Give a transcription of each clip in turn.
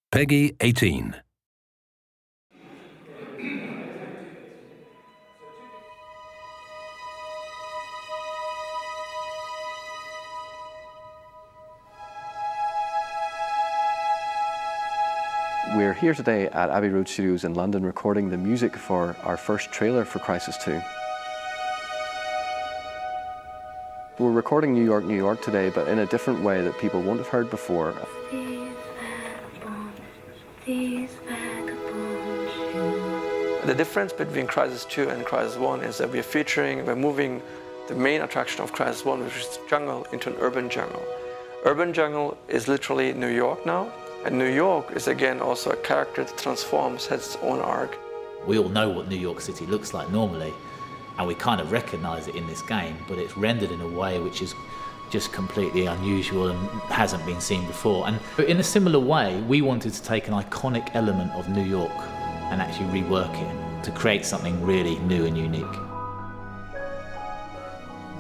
Peggy 18. We're here today at Abbey Road Studios in London recording the music for our first trailer for Crysis 2. We're recording New York, New York today, but in a different way that people won't have heard before. The difference between Crysis 2 and Crysis 1 is that we're moving the main attraction of Crysis 1, which is jungle, into an urban jungle. Urban jungle is literally New York now, and New York is again also a character that transforms, has its own arc. We all know what New York City looks like normally, and we kind of recognise it in this game, but it's rendered in a way which is just completely unusual and hasn't been seen before. And in a similar way, we wanted to take an iconic element of New York and actually rework it to create something really new and unique.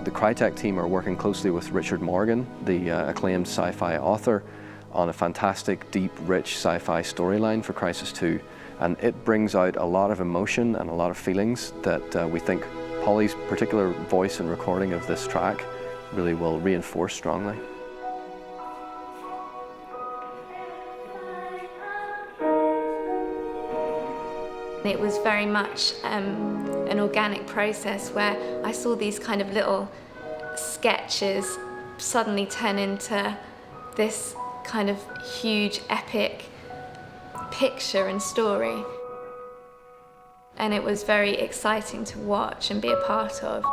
The Crytek team are working closely with Richard Morgan, the acclaimed sci-fi author, on a fantastic, deep, rich sci-fi storyline for Crysis 2. And it brings out a lot of emotion and a lot of feelings that we think Polly's particular voice and recording of this track really will reinforce strongly. It was very much an organic process where I saw these kind of little sketches suddenly turn into this kind of huge epic picture and story. And it was very exciting to watch and be a part of.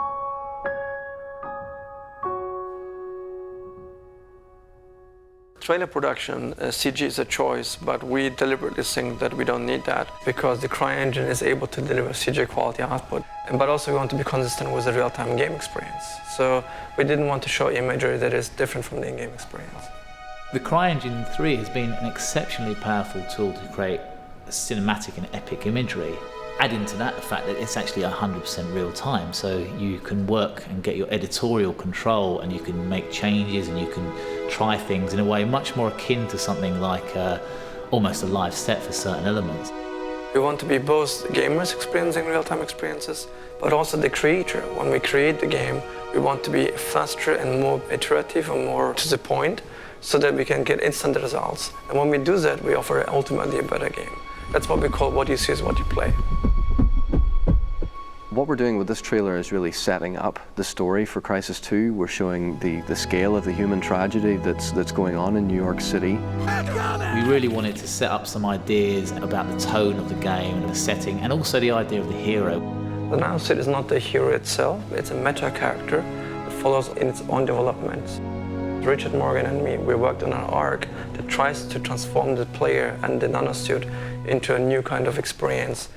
Trailer production, CG is a choice, but we deliberately think that we don't need that because the CryEngine is able to deliver CG quality output, but also we want to be consistent with the real-time game experience. So we didn't want to show imagery that is different from the in-game experience. The CryEngine 3 has been an exceptionally powerful tool to create cinematic and epic imagery. Add into that the fact that it's actually 100% real time, so you can work and get your editorial control and you can make changes and you can try things in a way much more akin to something like almost a live set for certain elements. We want to be both gamers experiencing real-time experiences, but also the creator. When we create the game, we want to be faster and more iterative and more to the point so that we can get instant results. And when we do that, we offer ultimately a better game. That's what we call what you see is what you play. What we're doing with this trailer is really setting up the story for Crysis 2. We're showing the scale of the human tragedy that's going on in New York City. We really wanted to set up some ideas about the tone of the game and the setting, and also the idea of the hero. The Now Sid is not the hero itself, it's a meta character that follows in its own development. Richard Morgan and me, we worked on an arc that tries to transform the player and the nanosuit into a new kind of experience